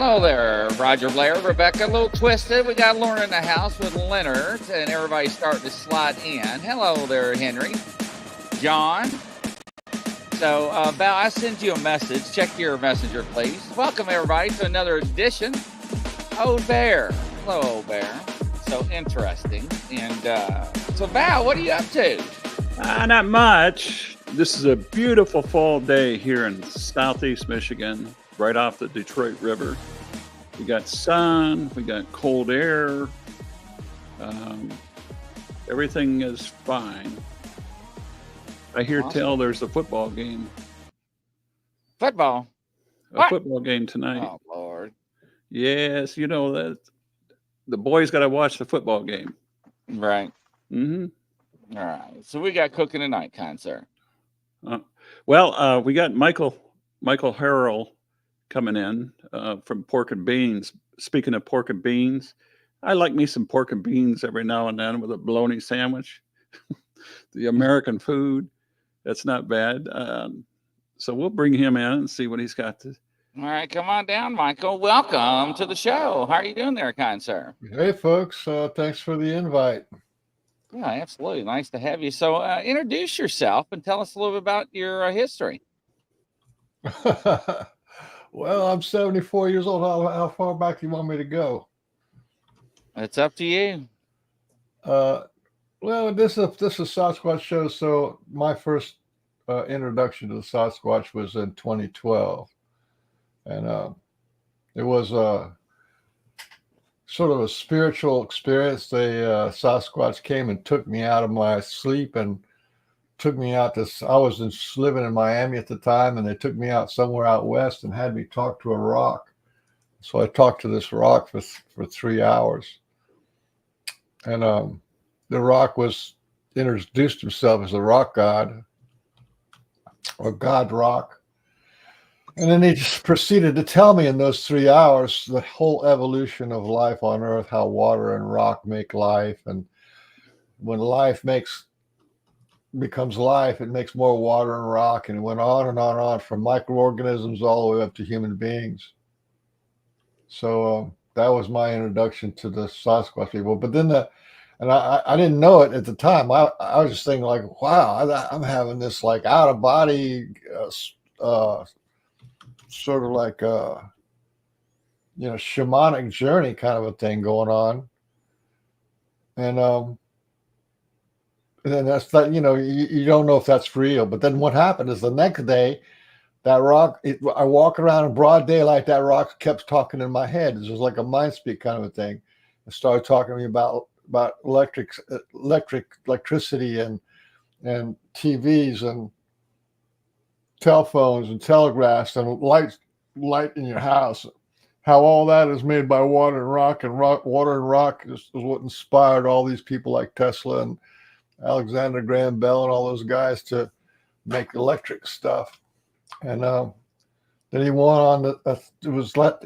Hello there, Roger Blair, Rebecca, a little twisted. We got Lauren in the house with Leonard, and everybody's starting to slide in. Hello there, Henry. John. So, Val, I sent you a message. Check your messenger, please. Welcome, everybody, to another edition. Old Bear. Hello, Old Bear. So interesting. And so, Val, what are you up to? Not much. This is a beautiful fall day here in southeast Michigan, right off the Detroit River. We got sun, we got cold air. Everything is fine. I hear tell there's a football game. Football? A football game tonight. Oh, Lord. Yes, you know that the boys got to watch the football game. Right. Mm-hmm. All right. So we got cooking tonight, kind sir. We got Michael Harrell coming in from Pork and Beans. Speaking of pork and beans, I like me some pork and beans every now and then with a bologna sandwich. The American food, that's not bad. So we'll bring him in and see what he's got to. All right, come on down, Michael. Welcome to the show. How are you doing there, kind sir? Hey, folks. Thanks for the invite. Yeah, absolutely. Nice to have you. So introduce yourself and tell us a little bit about your history. Well, I'm 74 years old. How far back do you want me to go? It's up to you. Well, this is a Sasquatch show. So my first introduction to the Sasquatch was in 2012. And it was sort of a spiritual experience. Sasquatch came and took me out of my sleep and took me out to, I was living in Miami at the time, and they took me out somewhere out west and had me talk to a rock. So I talked to this rock for 3 hours. And the rock introduced himself as a rock god, or God rock. And then he just proceeded to tell me in those 3 hours the whole evolution of life on Earth, how water and rock make life. And when life becomes life, it makes more water and rock. And it went on and on and on, from microorganisms all the way up to human beings. So that was my introduction to the Sasquatch people. But then I didn't know it at the time. I was just thinking like, wow, I'm having this like out of body, sort of like shamanic journey kind of a thing going on. And then that's that, you don't know if that's real. But then what happened is the next day, that rock, I walk around in broad daylight, that rock kept talking in my head. It was like a mind speak kind of a thing. It started talking to me about electricity and TVs and telephones and telegraphs and light in your house, how all that is made by water and rock, water and rock is what inspired all these people like Tesla and Alexander Graham Bell and all those guys to make electric stuff. And then he went on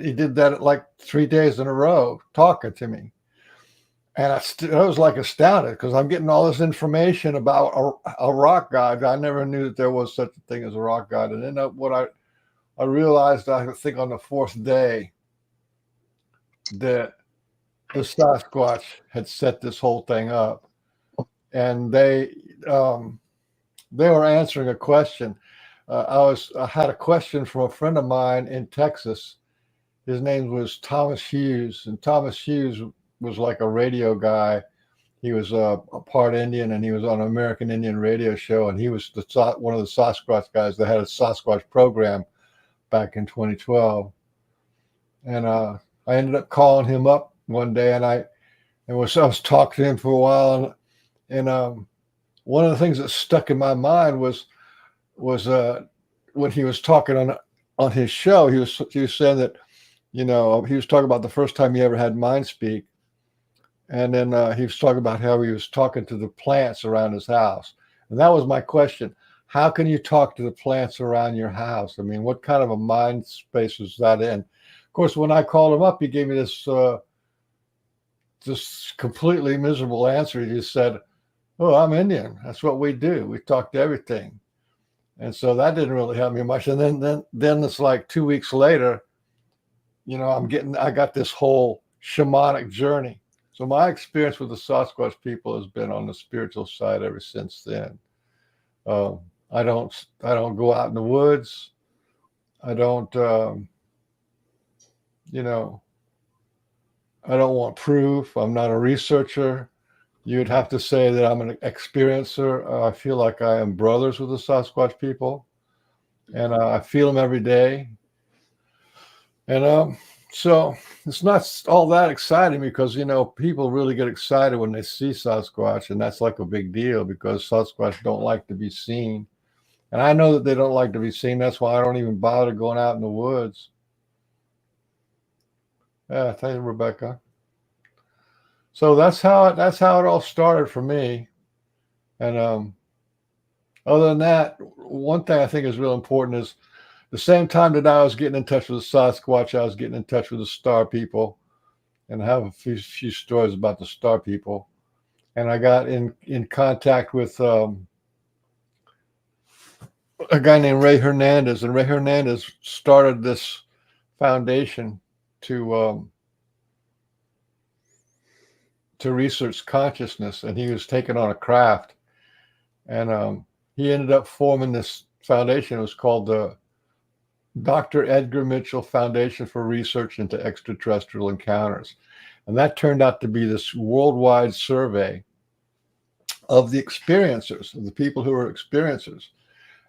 he did that like 3 days in a row talking to me. And I was like astounded, because I'm getting all this information about a rock god. I never knew that there was such a thing as a rock god. And then what I realized, I think on the 4th day, that the Sasquatch had set this whole thing up. And they were answering a question. I had a question from a friend of mine in Texas. His name was Thomas Hughes, and Thomas Hughes was like a radio guy. He was a part Indian, and he was on an American Indian radio show, and he was one of the Sasquatch guys that had a Sasquatch program back in 2012. And I ended up calling him up one day, and I was talking to him for a while, and one of the things that stuck in my mind was when he was talking on his show, he was saying that, he was talking about the first time he ever had mind speak. And then he was talking about how he was talking to the plants around his house. And that was my question. How can you talk to the plants around your house? I mean, what kind of a mind space was that in? Of course, when I called him up, he gave me this completely miserable answer. He just said, "Oh, I'm Indian. That's what we do. We talk to everything." And so that didn't really help me much. And then it's like 2 weeks later, I got this whole shamanic journey. So my experience with the Sasquatch people has been on the spiritual side ever since then. I don't go out in the woods. I don't, I don't want proof. I'm not a researcher. You'd have to say that I'm an experiencer. I feel like I am brothers with the Sasquatch people, and I feel them every day. And so it's not all that exciting because, people really get excited when they see Sasquatch, and that's like a big deal because Sasquatch don't like to be seen. And I know that they don't like to be seen. That's why I don't even bother going out in the woods. Yeah, thank you, Rebecca. So that's how it all started for me. And other than that, one thing I think is real important is the same time that I was getting in touch with the Sasquatch, I was getting in touch with the Star People, and I have a few stories about the Star People. And I got in contact with a guy named Ray Hernandez, and Ray Hernandez started this foundation to research consciousness, and he was taking on a craft, and he ended up forming this foundation. It was called the Dr. Edgar Mitchell Foundation for Research into Extraterrestrial Encounters, and that turned out to be this worldwide survey of the experiencers, of the people who were experiencers,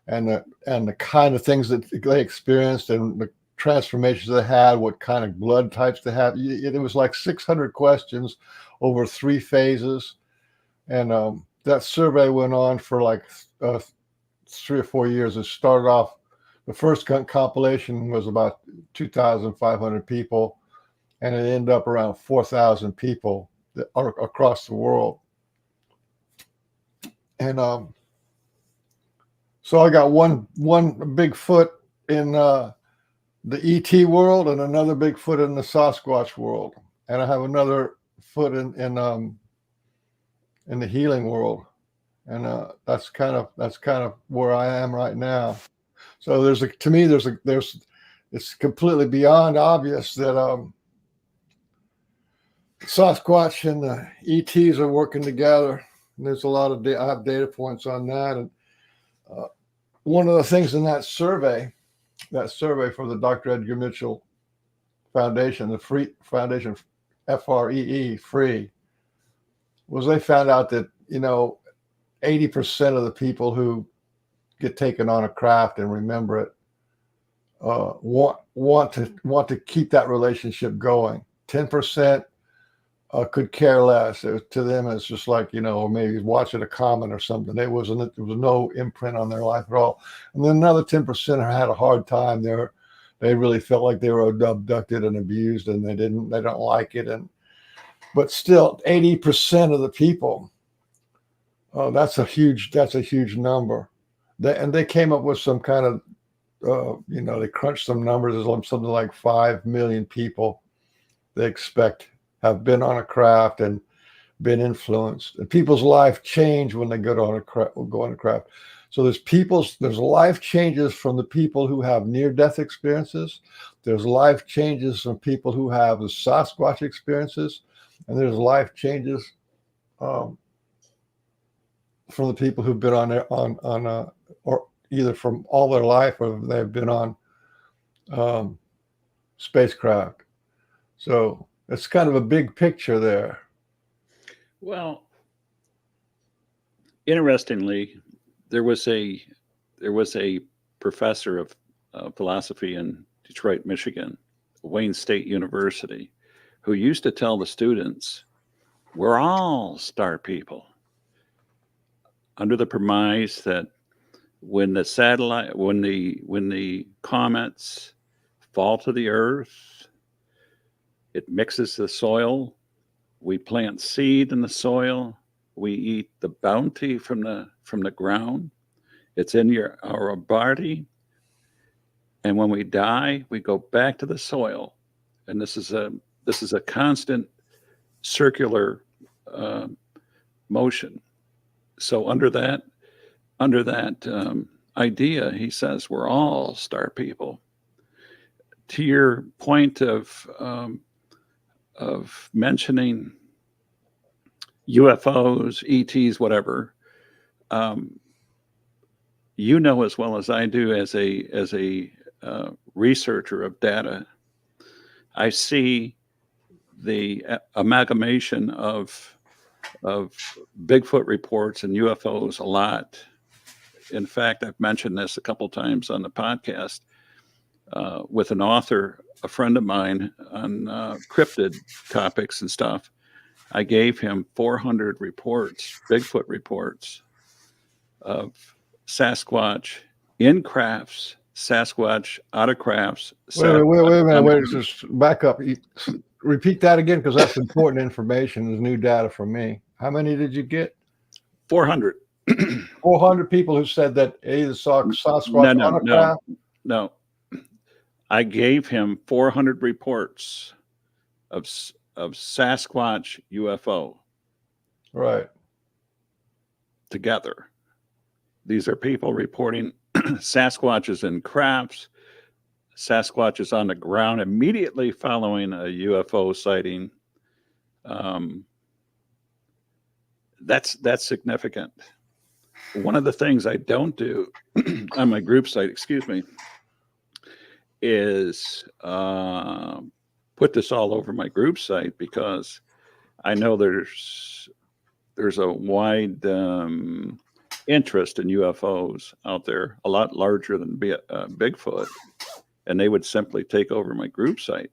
and the kind of things that they experienced and the transformations they had, what kind of blood types they had. It was like 600 questions over 3 phases, and that survey went on for like 3 or 4 years. It started off, the first compilation was about 2,500 people, and it ended up around 4,000 people that are across the world. And so I got one big foot in the ET world and another big foot in the Sasquatch world, and I have another foot in the healing world, and that's kind of where I am right now. So it's completely beyond obvious that Sasquatch and the ETs are working together. And there's a lot of I have data points on that, and one of the things in that survey for the Dr. Edgar Mitchell Foundation, the free foundation, FREE, free, was they found out that 80% of the people who get taken on a craft and remember it want to keep that relationship going. 10% could care less. To them, it's just like, or maybe watching a comment or something. There was no imprint on their life at all. And then another 10% had a hard time. They really felt like they were abducted and abused, and they don't like it. But still, 80% of the people, that's a huge number. They came up with some kind of, they crunched some numbers. There's something like 5 million people they expect have been on a craft and been influenced. And people's life change when they go on a craft. So there's life changes from the people who have near-death experiences. There's life changes from people who have the Sasquatch experiences, and there's life changes from the people who've been or either from all their life or they've been on spacecraft. So it's kind of a big picture there. Well, interestingly, there was a professor of philosophy in Detroit, Michigan, Wayne State University, who used to tell the students, "We're all star people," under the premise that when the comets fall to the earth, it mixes the soil. We plant seed in the soil. We eat the bounty from the ground. It's in our body. And when we die, we go back to the soil. And this is a constant circular motion. So under that idea, he says we're all star people. to your point of mentioning UFOs, ETs, whatever, you know as well as I do as a researcher of data, I see the amalgamation of Bigfoot reports and UFOs a lot. In fact, I've mentioned this a couple times on the podcast with an author, a friend of mine, on cryptid topics and stuff. I gave him 400 reports, Bigfoot reports of Sasquatch in crafts, Sasquatch out of crafts. Wait a minute. Wait, just back up. Repeat that again, because that's important information. There's new data for me. How many did you get? 400. 400 people who said that either saw Sasquatch on a craft? No. I gave him 400 reports of Sasquatch UFO. Right. Together. These are people reporting Sasquatches in crafts, Sasquatches on the ground immediately following a UFO sighting. That's significant. One of the things I don't do on my group site, is put this all over my group site, because I know there's a wide interest in UFOs out there, a lot larger than Bigfoot, and they would simply take over my group site.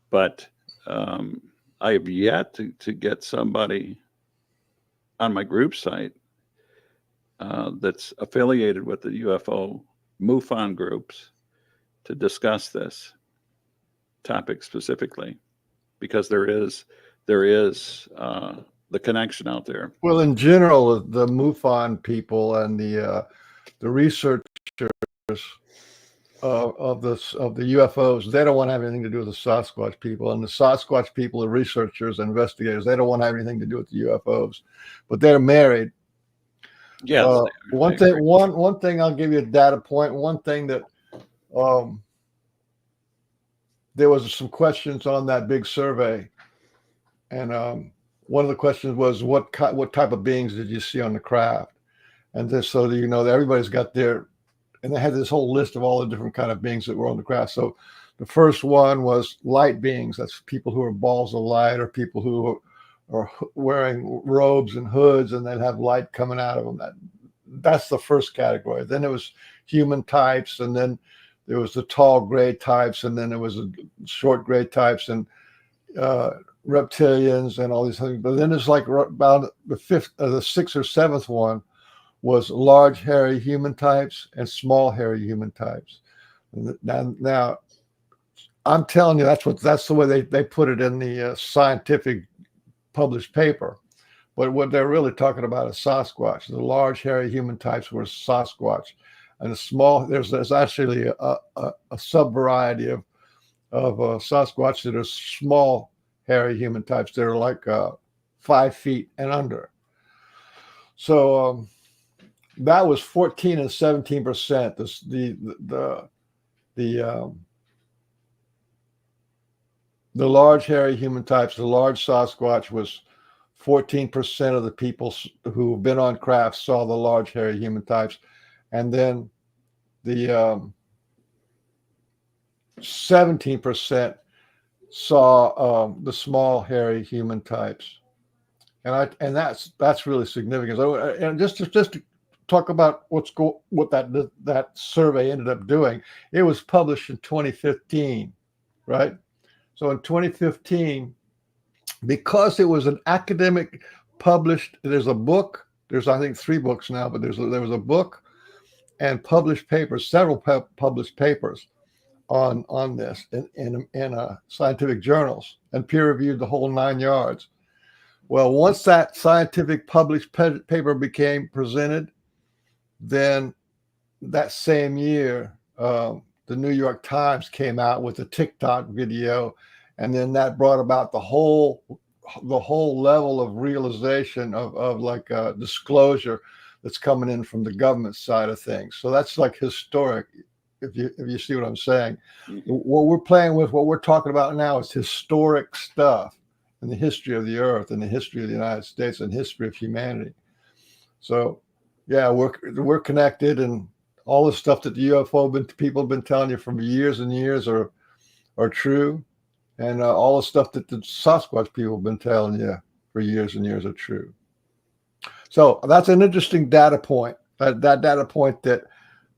But I have yet to get somebody on my group site that's affiliated with the UFO MUFON groups to discuss this topic specifically, because there is the connection out there. Well, in general, the MUFON people and the researchers of the UFOs, they don't want to have anything to do with the Sasquatch people, and the Sasquatch people, the researchers, investigators, they don't want to have anything to do with the UFOs, but they're married. Yeah. One thing I'll give you a data point. One thing that there was some questions on that big survey, and one of the questions was what type of beings did you see on the craft, and just so that you know that everybody's got their, and they had this whole list of all the different kind of beings that were on the craft. So the first one was light beings. That's people who are balls of light, or people who are wearing robes and hoods, and they'd have light coming out of them. That's the first category. Then there was human types, and then there was the tall gray types, and then there was the short gray types, and reptilians, and all these things. But then there's like about the sixth or seventh one was large hairy human types and small hairy human types. Now I'm telling you, that's the way they put it in the scientific published paper. But what they're really talking about is Sasquatch. The large hairy human types were Sasquatch, and the small, there's actually a sub variety of Sasquatch that are small hairy human types that are like 5 feet and under. So that was 14 and 17%. The large hairy human types, the large Sasquatch was 14% of the people who've been on craft saw the large hairy human types, and then the 17% saw the small hairy human types, and that's really significant. So, and just to talk about what that survey ended up doing, it was published in 2015, right? So in 2015, because it was an academic published, there's a book, there's I think 3 books now, but there was a book and published papers, several published papers on this in scientific journals, and peer reviewed, the whole 9 yards. Well, once that scientific published paper became presented, then that same year, the New York Times came out with a TikTok video, and then that brought about the whole level of realization of like disclosure that's coming in from the government side of things. So that's like historic. if you see what I'm saying. Mm-hmm. What we're playing with, what we're talking about now, is historic stuff in the history of the earth, and the history of the United States, and history of humanity. So, yeah, we're connected, and all the stuff that the people have been telling you for years and years are true, and all the stuff that the Sasquatch people have been telling you for years and years are true. So that's an interesting data point. That data point that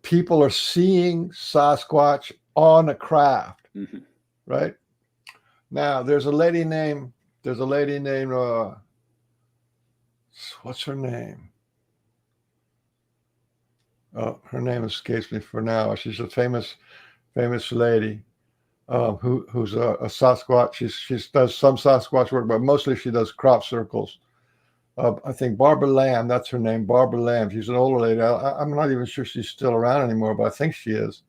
people are seeing Sasquatch on a craft, Mm-hmm. right? Now there's a lady named what's her name? Oh, her name escapes me for now. She's a famous lady who's a Sasquatch. She does some Sasquatch work, but mostly she does crop circles. I think Barbara Lamb, that's her name, Barbara Lamb. She's an older lady. I'm not even sure she's still around anymore, but I think she is.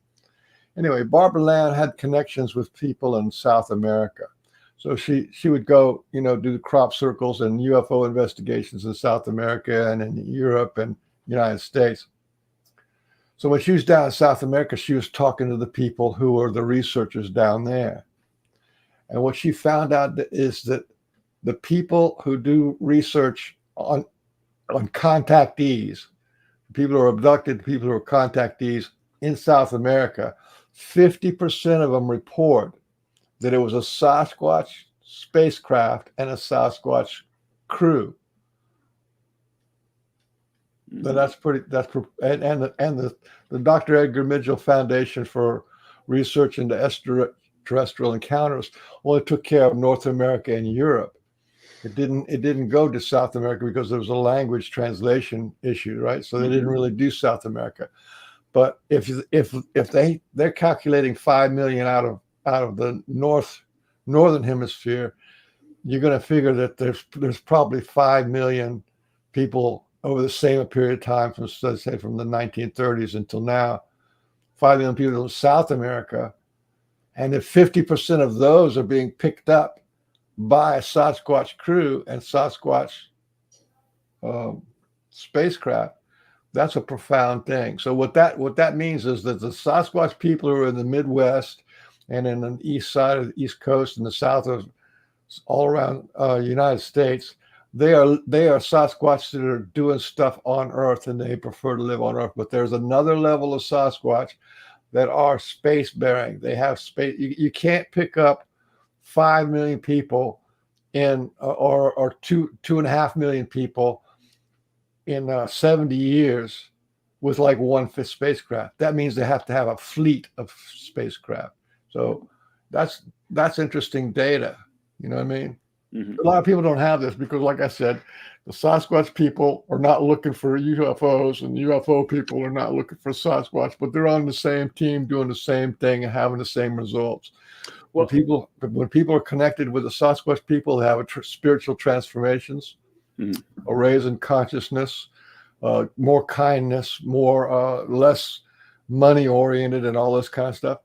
Anyway, Barbara Lamb had connections with people in South America. So she would go, do the crop circles and UFO investigations in South America and in Europe and United States. So when she was down in South America, she was talking to the people who are the researchers down there. And what she found out is that the people who do research on contactees, people who are abducted, people who are contactees in South America, 50% of them report that it was a Sasquatch spacecraft and a Sasquatch crew. Mm-hmm. And the Dr. Edgar Mitchell Foundation for Research into Extraterrestrial Encounters only took care of North America and Europe. It didn't go to South America because there was a language translation issue, right? So they didn't really do South America. But if they're calculating 5 million out of the northern hemisphere, you're going to figure that there's probably 5 million people over the same period of time from, let's say, from the 1930s until now, 5 million people in South America. And if 50% of those are being picked up by a Sasquatch crew and Sasquatch spacecraft, that's a profound thing. So what that means is that the Sasquatch people who are in the Midwest and in the east side of the East Coast and the south of all around United States, they are Sasquatch that are doing stuff on Earth, and they prefer to live on Earth. But there's another level of Sasquatch that are space bearing. They have space. You can't pick up 5 million people in or 2.5 million people in 70 years with like one spacecraft. That means they have to have a fleet of spacecraft. So that's interesting data. You know what I mean? Mm-hmm. A lot of people don't have this because, like I said, the Sasquatch people are not looking for UFOs, and the UFO people are not looking for Sasquatch, but they're on the same team doing the same thing and having the same results. Well, when people are connected with the Sasquatch people, they have spiritual transformations, a raise in consciousness, more kindness, more less money oriented, and all this kind of stuff.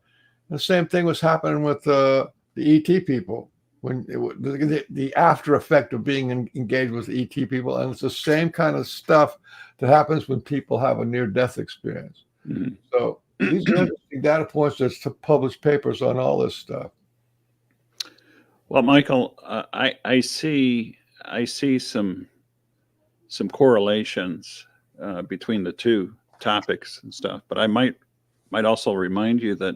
And the same thing was happening with the ET people. When the after effect of being engaged with ET people, and it's the same kind of stuff that happens when people have a near-death experience. Mm-hmm. So these are interesting data points. There's published papers on all this stuff. Well, Michael, I see some correlations between the two topics and stuff, but I might also remind you that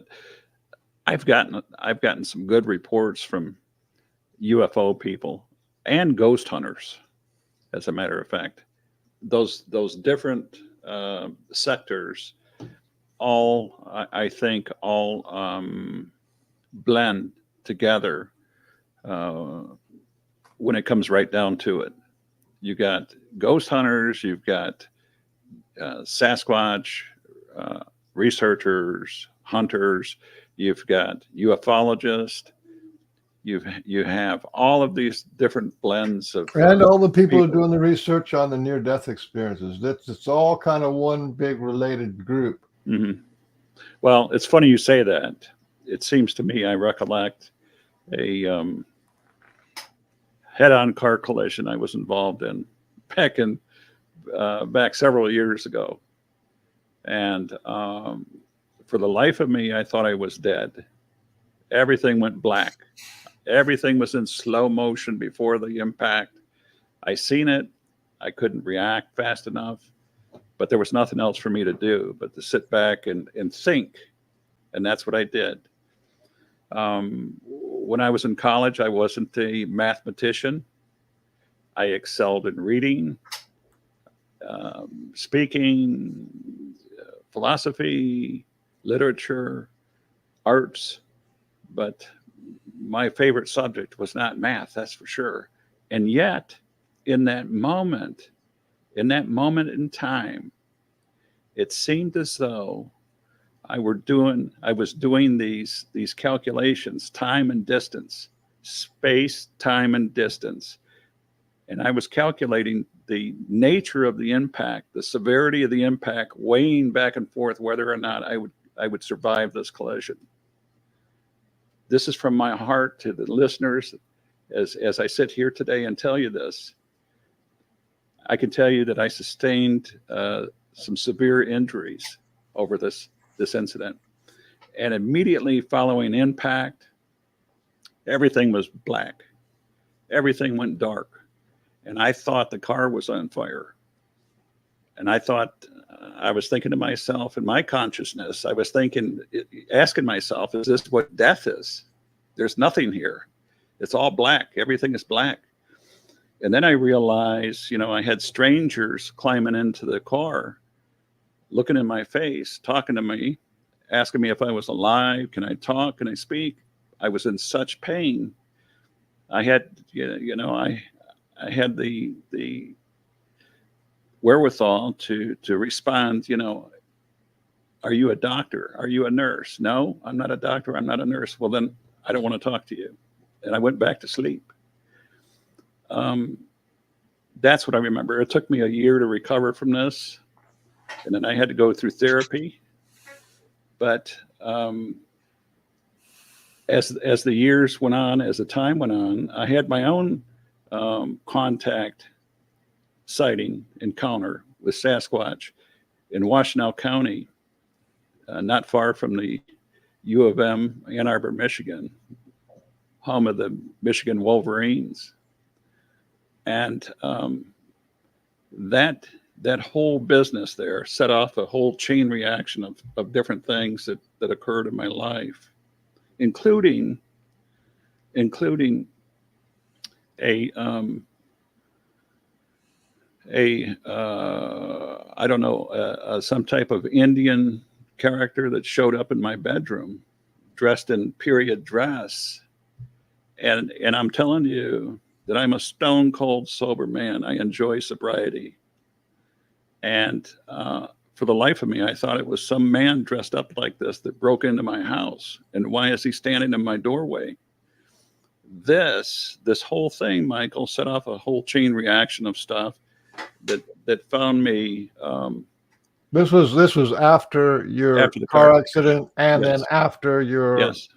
I've gotten some good reports from UFO people and ghost hunters. As a matter of fact, those different sectors I think blend together when it comes right down to it. You got ghost hunters, you've got Sasquatch researchers, hunters, you've got ufologists. You have all of these different blends of, and all the people who are doing the research on the near-death experiences. It's all kind of one big related group. Mm-hmm. Well, it's funny you say that. It seems to me I recollect a head-on car collision I was involved in back several years ago, and For the life of me, I thought I was dead. Everything went black. Everything was in slow motion before the impact. I seen it. I couldn't react fast enough, but there was nothing else for me to do but to sit back and think. And that's what I did. When I was in college, I wasn't a mathematician. I excelled in reading, speaking, philosophy, literature, arts, but my favorite subject was not math, that's for sure. And yet, in that moment in time, it seemed as though I was doing these calculations, time and distance, space, time and distance. And I was calculating the nature of the impact, the severity of the impact, weighing back and forth whether or not I would survive this collision. This is from my heart to the listeners. As I sit here today and tell you this, I can tell you that I sustained some severe injuries over this incident. And immediately following impact, everything was black. Everything went dark. And I thought the car was on fire. And I was thinking to myself, in my consciousness, I was asking myself, is this what death is? There's nothing here. It's all black. Everything is black. And then I realized, I had strangers climbing into the car, looking in my face, talking to me, asking me if I was alive. Can I talk? Can I speak? I was in such pain. I had, I had the wherewithal to respond, are you a doctor? Are you a nurse? No, I'm not a doctor. I'm not a nurse. Well, then I don't want to talk to you. And I went back to sleep. That's what I remember. It took me a year to recover from this. And then I had to go through therapy. But as the years went on, as the time went on, I had my own contact sighting encounter with Sasquatch in Washtenaw County, not far from the U of M, Ann Arbor, Michigan, home of the Michigan Wolverines. And that whole business there set off a whole chain reaction of different things that occurred in my life, including a I don't know, some type of Indian character that showed up in my bedroom dressed in period dress. And I'm telling you that I'm a stone cold sober man. I enjoy sobriety. And for the life of me, I thought it was some man dressed up like this that broke into my house. And why is he standing in my doorway? This whole thing, Michael, set off a whole chain reaction of stuff that found me. This was after your the car accident, and Yes. then after your Yes.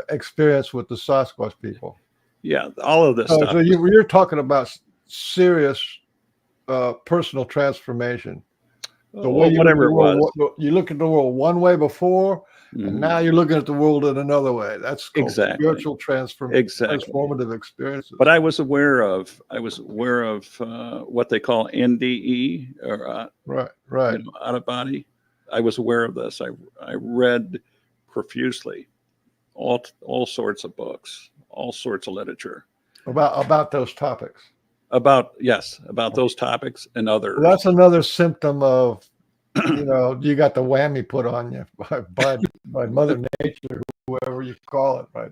experience with the Sasquatch people. Yeah, all of this stuff. So you're talking about serious personal transformation. The way whatever it was. You look at the world one way before, and now you're looking at the world in another way. That's called spiritual transformative experiences. But I was aware of what they call NDE, or right. Out of body. I was aware of this. I read profusely all sorts of books, all sorts of literature about those topics. About those topics and others. Well, that's another symptom of, you got the whammy put on you by Mother Nature, whoever you call it, right?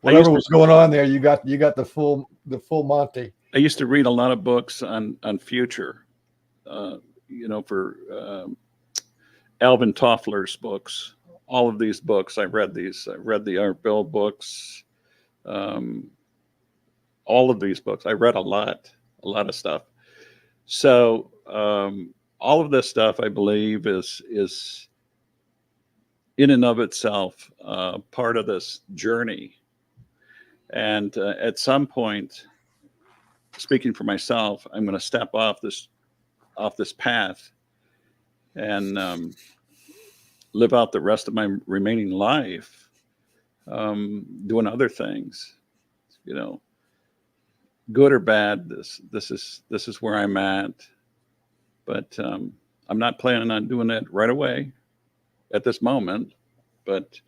Whatever was going on there, you got the full Monty. I used to read a lot of books on future, for Alvin Toffler's books. All of these books, I read these. I read the Art Bell books. All of these books. I read a lot of stuff. So all of this stuff, I believe, is in and of itself part of this journey. And at some point, speaking for myself, I'm going to step off this path, and live out the rest of my remaining life doing other things, you know, good or bad. This is where I'm at, but I'm not planning on doing that right away at this moment. But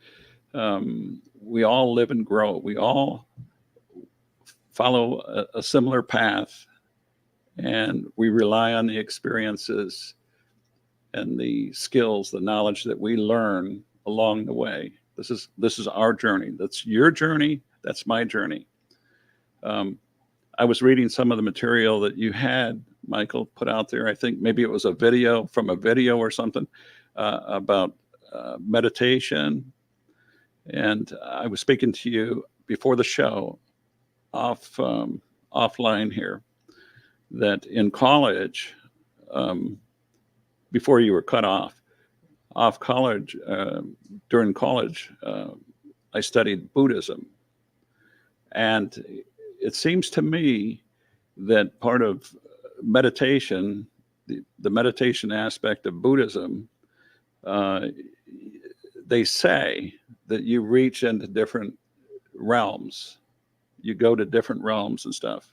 we all live and grow. We all follow a similar path, and we rely on the experiences and the skills, the knowledge that we learn along the way. This is our journey. That's your journey. That's my journey. I was reading some of the material that you had, Michael, put out there. I think maybe it was a video or something about meditation. And I was speaking to you before the show offline here, that in college, before you were cut off college, during college, I studied Buddhism. And it seems to me that part of meditation, the meditation aspect of Buddhism, they say that you reach into different realms. You go to different realms and stuff.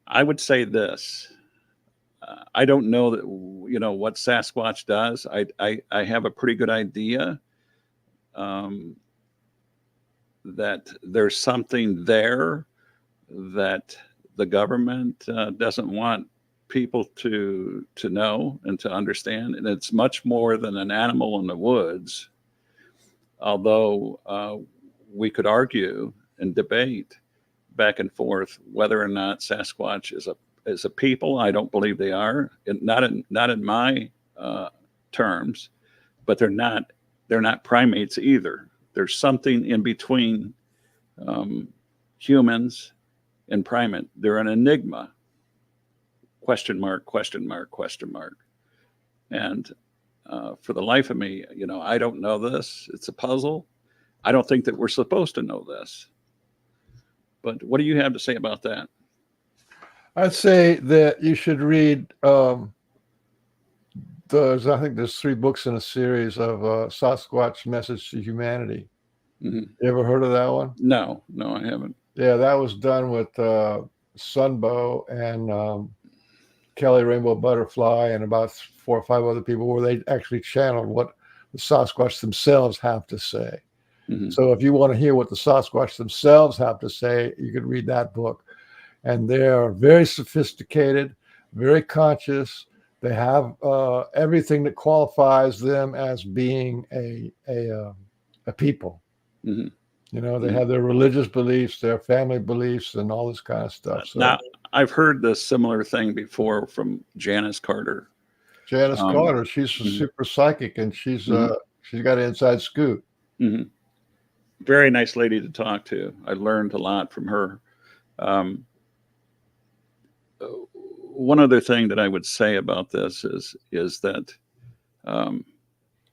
I would say this. I don't know that, you know, what Sasquatch does. I have a pretty good idea that there's something there that the government doesn't want people to know and to understand. And it's much more than an animal in the woods. Although we could argue and debate back and forth whether or not Sasquatch is a people. I don't believe they are, not in my terms, but they're not primates either. There's something in between humans and primate. They're an enigma. Question mark, question mark, question mark. And for the life of me, you know, I don't know this. It's a puzzle. I don't think that we're supposed to know this. But what do you have to say about that? I'd say that you should read. I think there's 3 books in a series of Sasquatch Message to Humanity. Mm-hmm. You ever heard of that one? No, I haven't. Yeah, that was done with Sunbow and Kelly Rainbow Butterfly and about 4 or 5 other people, where they actually channeled what the Sasquatch themselves have to say. Mm-hmm. So if you want to hear what the Sasquatch themselves have to say, you could read that book. And they are very sophisticated, very conscious. They have everything that qualifies them as being a people. Mm-hmm. You know, they have their religious beliefs, their family beliefs, and all this kind of stuff. So, now, I've heard this similar thing before from Janice Carter. Janice Carter, she's super psychic, and she's got an inside scoop. Mm-hmm. Very nice lady to talk to. I learned a lot from her. One other thing that I would say about this is that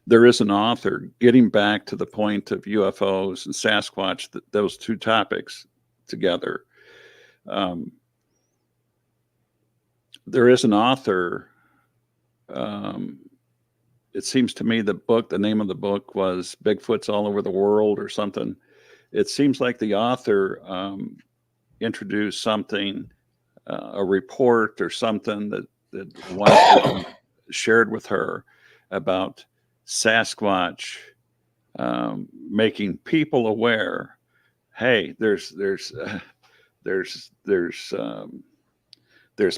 there is an author, getting back to the point of UFOs and Sasquatch, those 2 topics together. There is an author. It seems to me the name of the book was Bigfoot's All Over the World or something. It seems like the author introduced something, a report or something that one person shared with her about Sasquatch making people aware. Hey, there's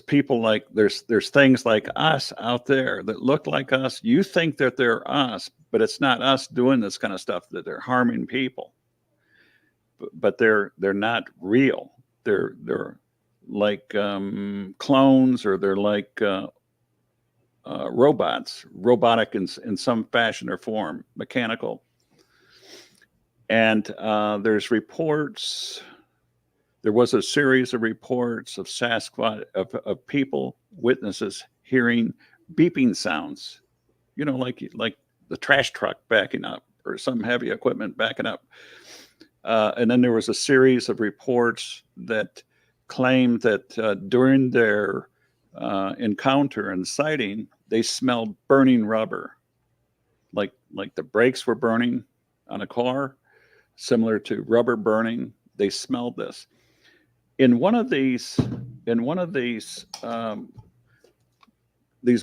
people like there's things like us out there that look like us. You think that they're us, but it's not us doing this kind of stuff, that they're harming people. But they're not real. They're like clones, or they're like robotic in some fashion or form, mechanical. And there's reports. There was a series of reports of Sasquatch, of people, witnesses, hearing beeping sounds, you know, like the trash truck backing up or some heavy equipment backing up. And then there was a series of reports that claimed that during their encounter and sighting they smelled burning rubber, like the brakes were burning on a car, similar to rubber burning. They smelled this. In one of these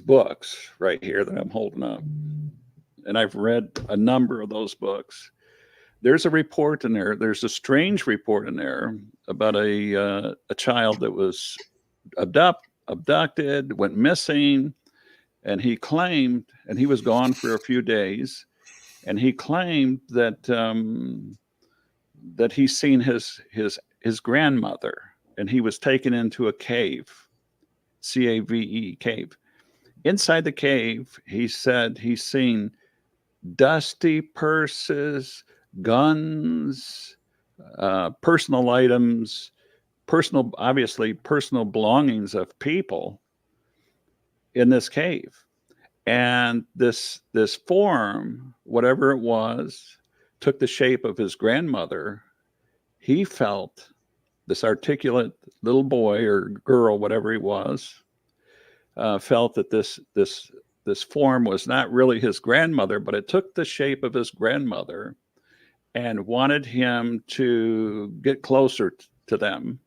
books right here that I'm holding up, and I've read a number of those books. There's a report in there. There's a strange report in there about a child that was abducted, went missing, and he claimed, and he was gone for a few days, and he claimed that that he's seen his grandmother, and he was taken into a cave, CAVE, cave. Inside the cave, he said he's seen dusty purses, guns, personal items, obviously personal belongings of people in this cave. And this form, whatever it was, took the shape of his grandmother. He felt, this articulate little boy or girl, whatever he was, felt that this form was not really his grandmother, but it took the shape of his grandmother and wanted him to get closer to them.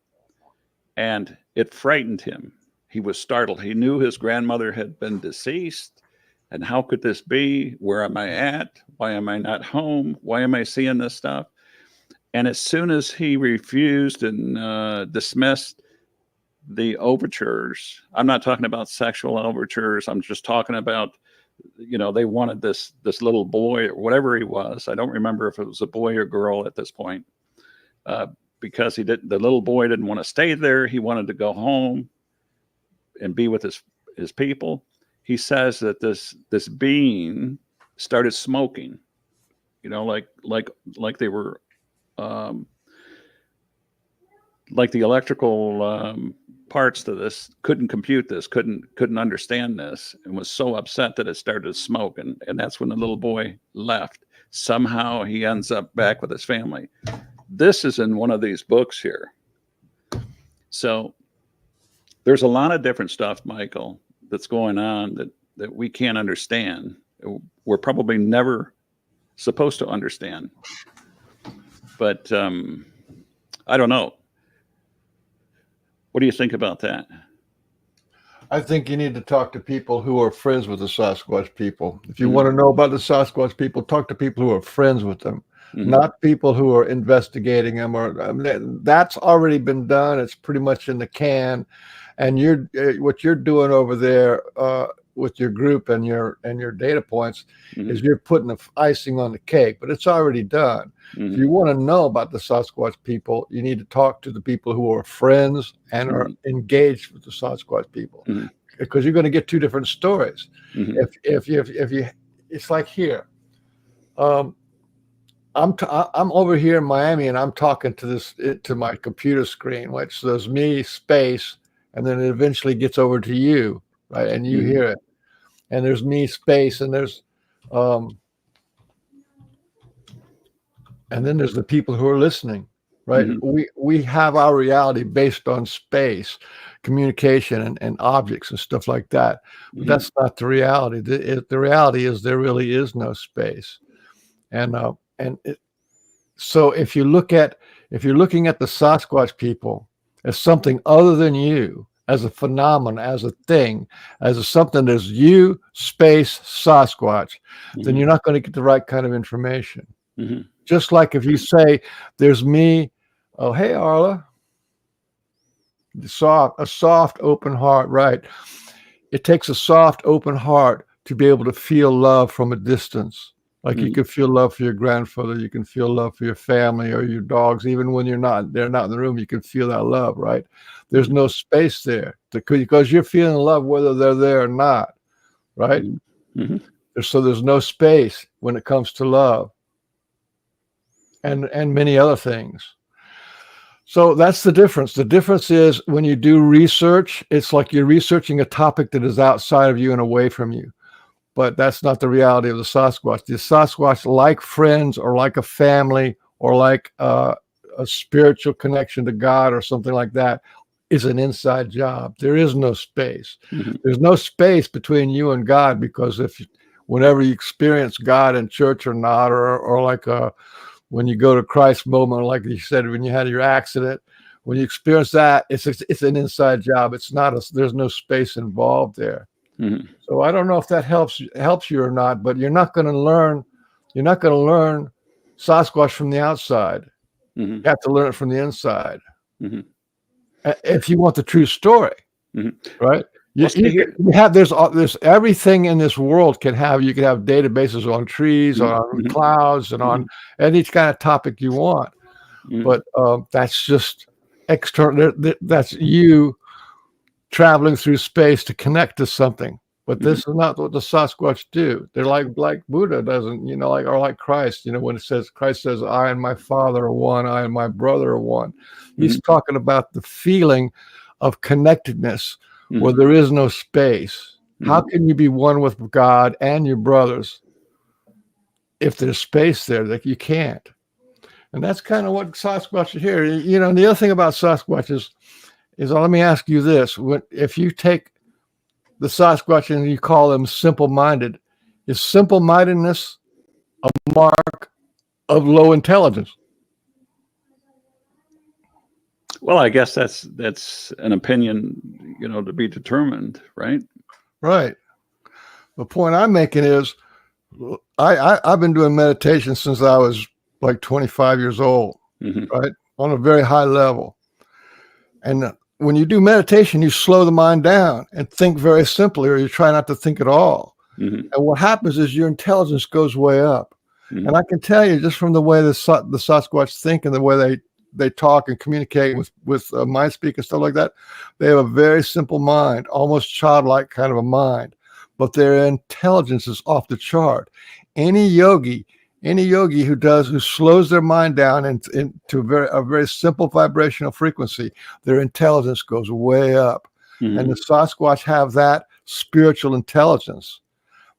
And it frightened him. He was startled. He knew his grandmother had been deceased. And how could this be? Where am I at? Why am I not home? Why am I seeing this stuff? And as soon as he refused and dismissed the overtures, I'm not talking about sexual overtures. I'm just talking about, they wanted this little boy or whatever he was. I don't remember if it was a boy or girl at this point, because the little boy didn't want to stay there. He wanted to go home and be with his people. He says that this being started smoking, like they were, like the electrical parts to this couldn't compute this, couldn't understand this, and was so upset that it started smoking. And that's when the little boy left. Somehow he ends up back with his family. This is in one of these books here. So there's a lot of different stuff, Michael, that's going on that we can't understand. We're probably never supposed to understand. But I don't know. What do you think about that? I think you need to talk to people who are friends with the Sasquatch people. If you want to know about the Sasquatch people, talk to people who are friends with them, not people who are investigating them. That's already been done. It's pretty much in the can. And what you're doing over there with your group and your data points is you're putting the icing on the cake, but it's already done. If you want to know about the Sasquatch people, you need to talk to the people who are friends and are engaged with the Sasquatch people, because you're going to get two different stories. If you, it's like here. I'm over here in Miami and I'm talking to my computer screen, which says me space, and then it eventually gets over to you, right? And you hear it, and there's me space, and there's and then there's the people who are listening, right? We have our reality based on space, communication, and objects and stuff like that. But that's not the reality. The reality is there really is no space, so if you're looking at the Sasquatch people as something other than you, as a phenomenon, as a thing, as something that's you, space, Sasquatch, then you're not going to get the right kind of information. Just like if you say, there's me, oh, hey, Arla, a soft, open heart, right? It takes a soft, open heart to be able to feel love from a distance. Like you can feel love for your grandfather, you can feel love for your family or your dogs, even when they're not in the room, you can feel that love, right? There's no space there because you're feeling love whether they're there or not, right? So there's no space when it comes to love and many other things. So that's the difference. The difference is when you do research, it's like you're researching a topic that is outside of you and away from you. But that's not the reality of the Sasquatch. The Sasquatch, like friends or like a family or like a spiritual connection to God or something like that, is an inside job. There is no space. Mhm. There's no space between you and God, because whenever you experience God in church or not, or like when you go to Christ moment, like you said, when you had your accident, when you experience that, it's an inside job. It's not there's no space involved there. Mhm. So I don't know if that helps you or not, but you're not going to learn Sasquatch from the outside. Mhm. You have to learn it from the inside. Mhm. If you want the true story, Mhm. right? Well, see here. You have there's everything in this world you can have databases on trees, on Mhm. clouds, and on any kind of topic you want. Mhm. But that's just external. That's you traveling through space to connect to something. But this is not what the Sasquatch do. They're like Buddha doesn't, or like Christ, when Christ says, I and my Father are one, I and my brother are one. He's talking about the feeling of connectedness where there is no space. How can you be one with God and your brothers if there's space there? That you can't. And that's kind of what Sasquatch is here. And the other thing about Sasquatch is let me ask you this. If you take the Sasquatch and you call them simple-minded, is simple-mindedness a mark of low intelligence? Well, I guess that's an opinion, to be determined, right? Right. The point I'm making is I've been doing meditation since I was like 25 years old, right? On a very high level. And when you do meditation, you slow the mind down and think very simply, or you try not to think at all. And what happens is your intelligence goes way up. And I can tell you, just from the way the Sasquatch think and the way they talk and communicate with mind speak and stuff like that, they have a very simple mind, almost childlike kind of a mind, but their intelligence is off the chart. Any yogi who slows their mind down into a very simple vibrational frequency, their intelligence goes way up. And the Sasquatch have that spiritual intelligence.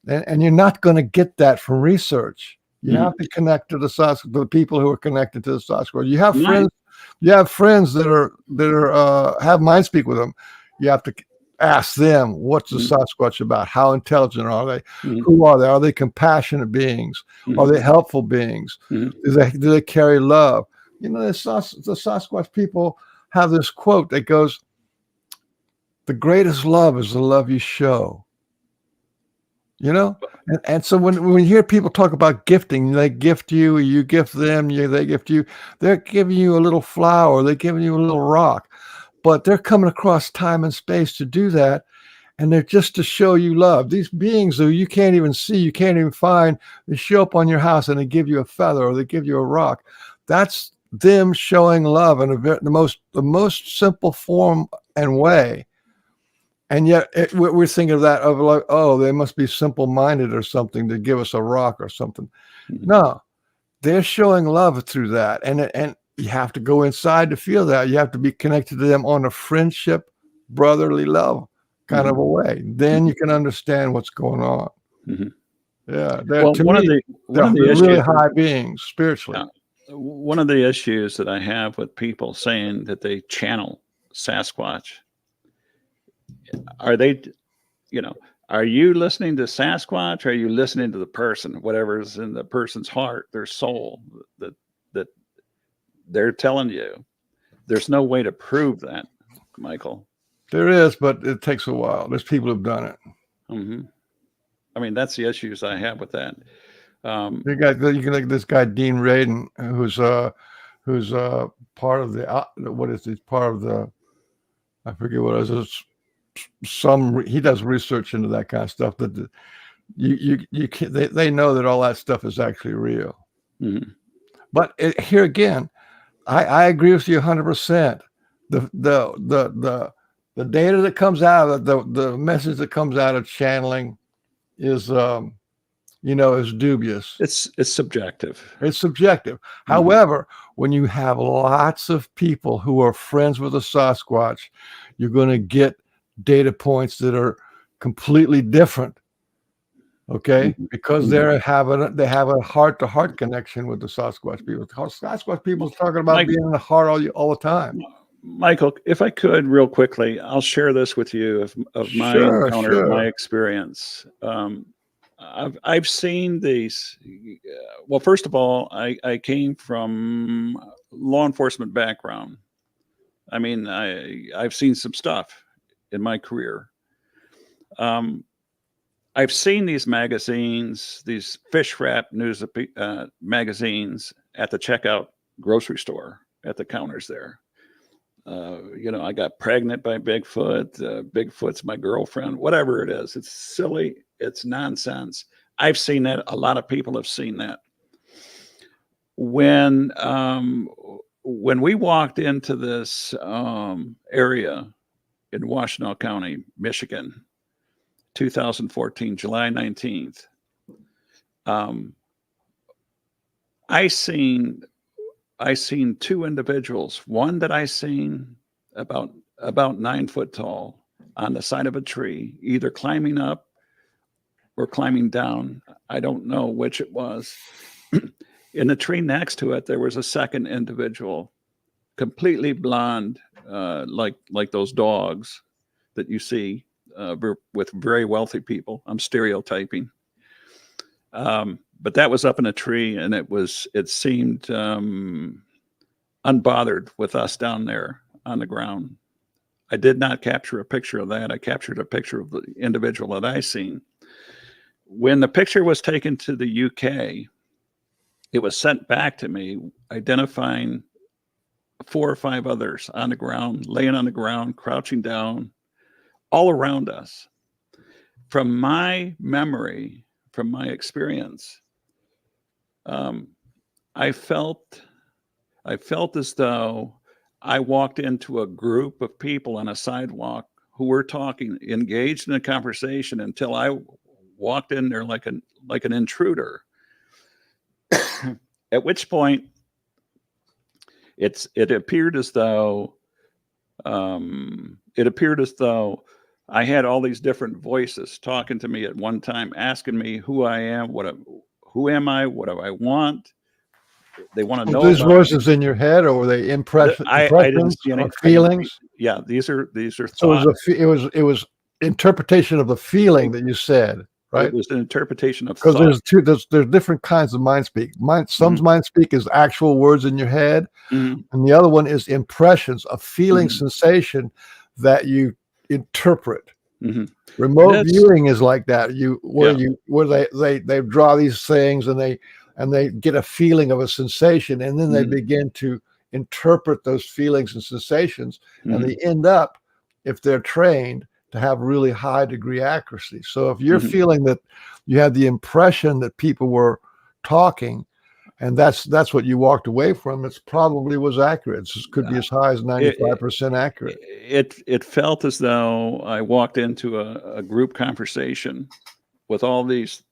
And you're not going to get that from research. You have to connect to the people who are connected to the Sasquatch. You have friends. You have friends that have mind speak with them. You have to ask them, what's the Sasquatch about? How intelligent are they? Who are they? Are they compassionate beings? Are they helpful beings? Do they carry love? The Sasquatch people have this quote that goes, "The greatest love is the love you show." And so when you hear people talk about gifting, they gift you, you gift them, they gift you, they're giving you a little flower, they're giving you a little rock, but they're coming across time and space to do that. And they're just to show you love. These beings who you can't even see, you can't even find, they show up on your house and they give you a feather or they give you a rock. That's them showing love in the most simple form and way. And yet we're thinking of that of like, oh, they must be simple-minded or something to give us a rock or something. No, they're showing love through that. And you have to go inside to feel that. You have to be connected to them on a friendship, brotherly love kind of a way. Then you can understand what's going on. Yeah. They're really high beings spiritually. One of the issues that I have with people saying that they channel Sasquatch, are you listening to Sasquatch? Or are you listening to the person, whatever's in the person's heart, their soul, that they're telling you? There's no way to prove that, Michael. There is, but it takes a while. There's people who've done it. I mean, that's the issues I have with that. You can look at this guy Dean Radin, who's part of the I forget what it is. He does research into that kind of stuff. That you can't, they know that all that stuff is actually real. But here again, I agree with you 100%. The data that comes out of the message that comes out of channeling is is dubious. It's subjective. It's subjective. However, when you have lots of people who are friends with a Sasquatch, you're going to get data points that are completely different. Okay, because they have a heart-to-heart connection with the Sasquatch people. Sasquatch people talking about being in the heart all the time. Michael, if I could, real quickly, I'll share this with you of my Sure, encounter, my sure. experience. I've seen these. Well, first of all, I came from law enforcement background. I mean, I've seen some stuff in my career. Um, I've seen these magazines, these fish wrap news magazines at the checkout grocery store at the counters there. I got pregnant by Bigfoot. Bigfoot's my girlfriend, whatever it is. It's silly. It's nonsense. I've seen that. A lot of people have seen that. When we walked into this area in Washtenaw County, Michigan, 2014, July 19th, I seen two individuals. One that I seen about 9 foot tall on the side of a tree, either climbing up or climbing down. I don't know which it was. In the tree next to it, there was a second individual, completely blonde, like those dogs that you see with very wealthy people. I'm stereotyping. But that was up in a tree, and it seemed unbothered with us down there on the ground. I did not capture a picture of that. I captured a picture of the individual that I seen. When the picture was taken to the UK, it was sent back to me, identifying 4 or 5 others on the ground, laying on the ground, crouching down, all around us. From my memory, from my experience, I felt as though I walked into a group of people on a sidewalk who were talking, engaged in a conversation, until I walked in there like an intruder. At which point, it appeared as though I had all these different voices talking to me at one time, asking me who I am, who am I, what do I want. They want to know These about voices me. in your head, or were they I didn't impressions see any. or feelings? Yeah, these are So it thoughts. was it was interpretation of the feeling that you said, right? It was an interpretation of Because thought. there's different kinds of mind speak. Some mind speak is actual words in your head, Mhm. and the other one is impressions, a feeling, Mhm. sensation that you interpret. Mhm. Remote That's viewing is like that. Where yeah. they draw these things, and they get a feeling of a sensation, and then they Mhm. begin to interpret those feelings and sensations, and Mhm. they end up, if they're trained, to have really high degree accuracy. So if you're Mhm. feeling that you had the impression that people were talking, and that's what you walked away from, it probably was accurate. It could be as high as It, 95% accurate. it felt as though I walked into a group conversation with all these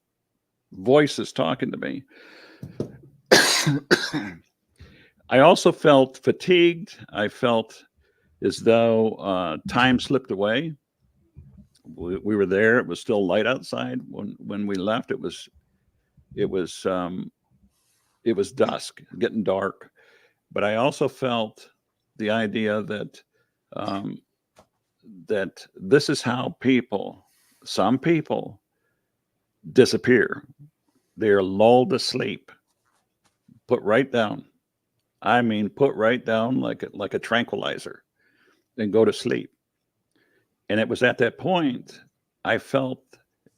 voices talking to me. I also felt fatigued. I felt as though time slipped away. We were there. It was still light outside when we left. It was dusk, getting dark. But I also felt the idea that um, this is how some people disappear. They're lulled to sleep, put right down. I mean, put right down like a tranquilizer, and go to sleep. And it was at that point I felt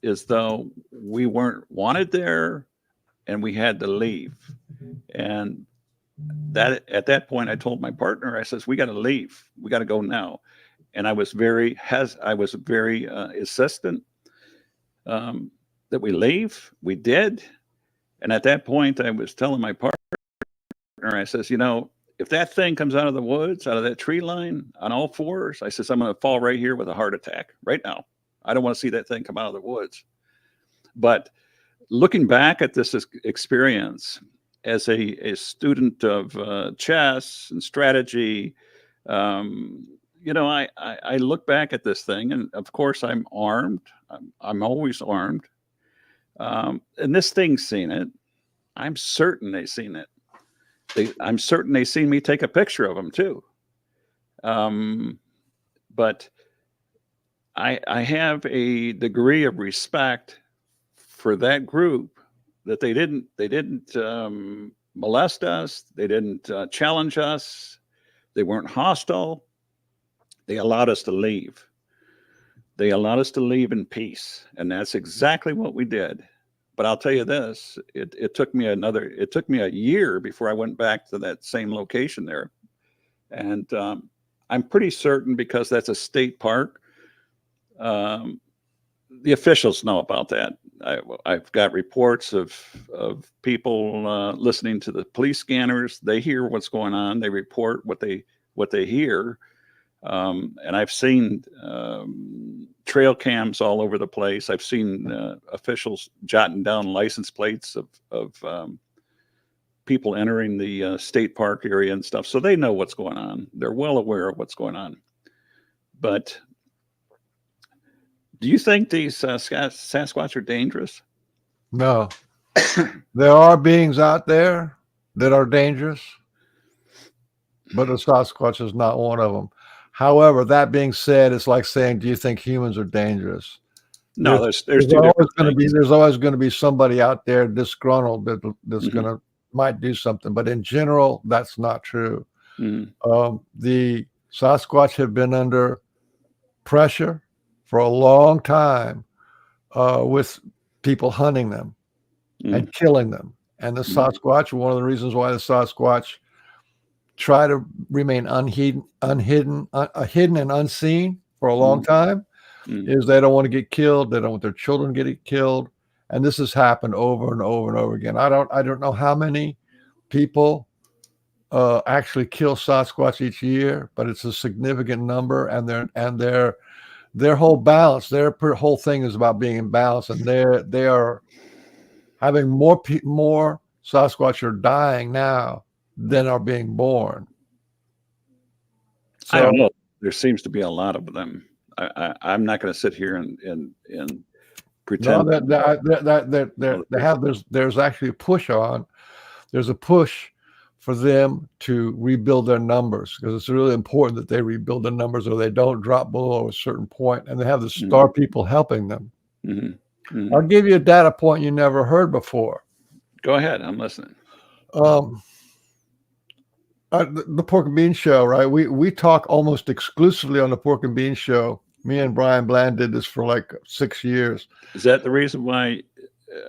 as though we weren't wanted there, and we had to leave. And that at that point, I told my partner, I says, "We got to leave. We got to go now." And I was very insistent that we leave. We did. And at that point, I was telling my partner, I says, if that thing comes out of the woods, out of that tree line on all fours, I says, I'm going to fall right here with a heart attack right now. I don't want to see that thing come out of the woods. But looking back at this experience as a student of chess and strategy, I look back at this thing, and of course I'm armed. I'm always armed. And this thing's seen it. I'm certain they've seen it. I'm certain they've seen me take a picture of them too. But I have a degree of respect for that group, that they didn't molest us. They didn't challenge us. They weren't hostile. They allowed us to leave. They allowed us to leave in peace, and that's exactly what we did. But I'll tell you this: it took me a year before I went back to that same location there, and I'm pretty certain, because that's a state park. The officials know about that. I've got reports of people listening to the police scanners. They hear what's going on. They report what they hear. And I've seen trail cams all over the place. I've seen officials jotting down license plates of people entering the state park area and stuff. So they know what's going on. They're well aware of what's going on. But do you think these Sasquatch are dangerous? No. There are beings out there that are dangerous, but a Sasquatch is not one of them. However, that being said, it's like saying, do you think humans are dangerous? No, there's always going to be, there's always going to be somebody out there disgruntled that's going to might do something. But in general, that's not true. The Sasquatch have been under pressure for a long time with people hunting them and killing them. And the Sasquatch, one of the reasons why the Sasquatch try to remain hidden and unseen for a long time, is they don't want to get killed. They don't want their children getting killed. And this has happened over and over and over again. I don't know how many people actually kill Sasquatch each year, but it's a significant number. And their whole balance, their whole thing is about being in balance, and they are having more Sasquatch are dying now than are being born. So, I don't know. There seems to be a lot of them. I'm not going to sit here and pretend. No, there's actually a push on. There's a push for them to rebuild their numbers, because it's really important that they rebuild their numbers, or they don't drop below a certain point, and they have the star people helping them. I'll give you a data point you never heard before. Go ahead, I'm listening. The Pork and Bean Show, right? We talk almost exclusively on the Pork and Bean Show. Me and Brian Bland did this for like 6 years. Is that the reason why?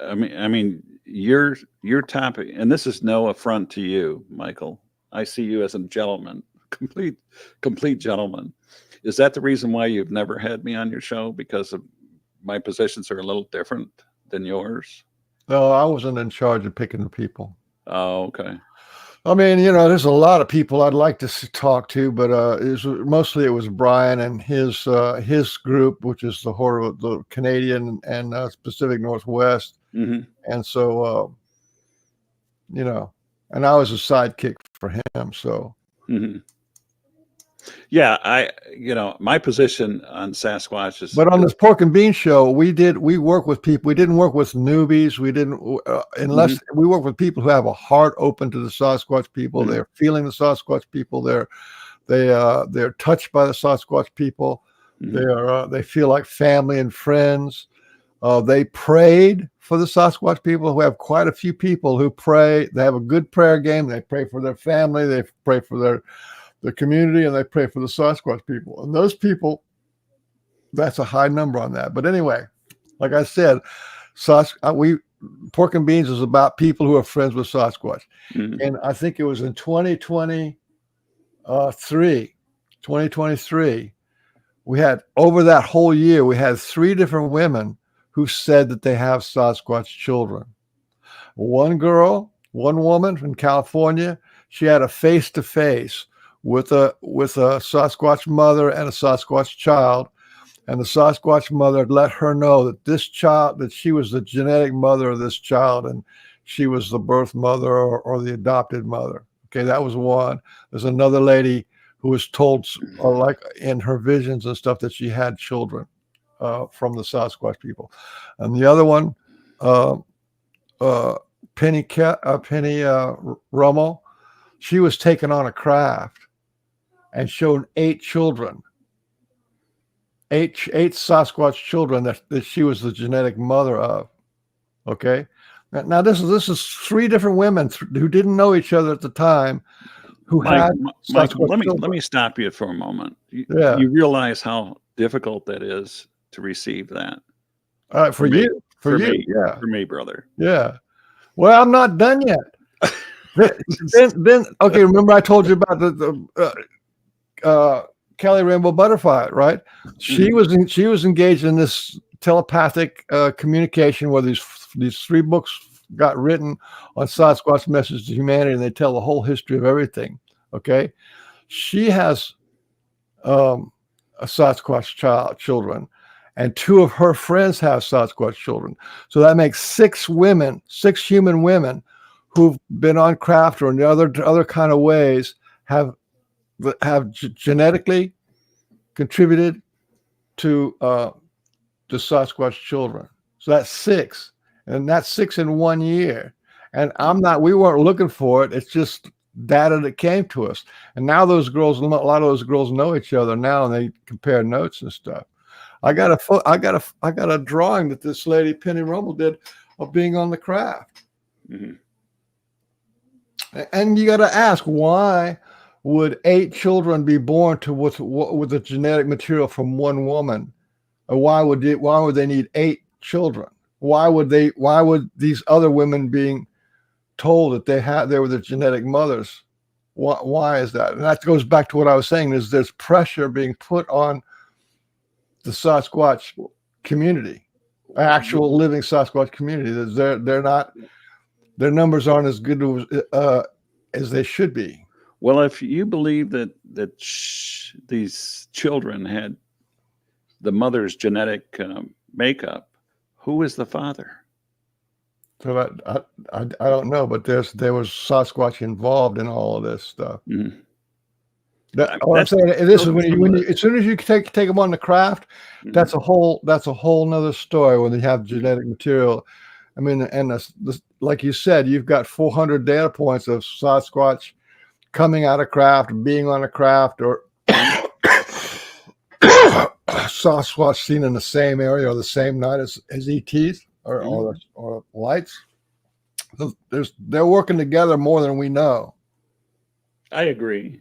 I mean, your topic, and this is no affront to you, Michael. I see you as a gentleman, complete gentleman. Is that the reason why you've never had me on your show? Because of my positions are a little different than yours? No, I wasn't in charge of picking the people. Oh, okay. I mean, there's a lot of people I'd like to talk to, but mostly it was Brian and his group, which is the Canadian and Pacific Northwest. And so, and I was a sidekick for him. So, yeah, my position on Sasquatch is. But on this Pork and Bean Show, we work with people. We didn't work with newbies. We didn't unless we work with people who have a heart open to the Sasquatch people. They're feeling the Sasquatch people. They're touched by the Sasquatch people. They feel like family and friends. They prayed for the Sasquatch people. We have quite a few people who pray. They have a good prayer game. They pray for their family. They pray for the community, and they pray for the Sasquatch people. And those people, that's a high number on that. But anyway, like I said, Pork and Beans is about people who are friends with Sasquatch. And I think it was in 2023, we had, over that whole year, we had 3 different women who said that they have Sasquatch children. One woman from California, she had a face-to-face with a Sasquatch mother and a Sasquatch child, and the Sasquatch mother let her know that she was the genetic mother of this child, and she was the birth mother or the adopted mother. Okay, that was one. There's another lady who was told, like in her visions and stuff, that she had children from the Sasquatch people. And the other one, Penny Rummel, she was taken on a craft, and shown 8 children, eight Sasquatch children that she was the genetic mother of. Okay, now this is 3 different women who didn't know each other at the time, who had Michael, Sasquatch let me stop you for a moment. Yeah. You realize how difficult that is to receive that. All right, for you, yeah, for me, brother. Yeah. Well, I'm not done yet. then okay. Remember I told you about the Kelly Rainbow Butterfly, right? She was engaged in this telepathic communication where these 3 books got written on Sasquatch message to humanity, and they tell the whole history of everything. Okay, she has a Sasquatch children, and 2 of her friends have Sasquatch children. So that makes 6 human women who've been on craft or in other kind of ways have genetically contributed to the Sasquatch children. So that's 6, and that's 6 in 1 year. And we weren't looking for it. It's just data that came to us. And now a lot of those girls know each other now, and they compare notes and stuff. I got a drawing that this lady Penny Rumble did of being on the craft. Mm-hmm. And you got to ask, why would 8 children be born with the genetic material from 1 woman? Or why would they need 8 children? Why would these other women being told that they were the genetic mothers? Why is that? And that goes back to what I was saying, is there's pressure being put on the Sasquatch community, actual living Sasquatch community. Their numbers aren't as good as they should be. Well, if you believe that these children had the mother's genetic makeup, who is the father? So I don't know, but there was Sasquatch involved in all of this stuff. Mm-hmm. What I'm saying, this is when you as soon as you take them on the craft, mm-hmm. that's a whole nother story when they have genetic material. I mean, and like you said, you've got 400 data points of Sasquatch coming out of craft, being on a craft, or Sasquatch seen in the same area or the same night as ETs or lights. They're working together more than we know. I agree.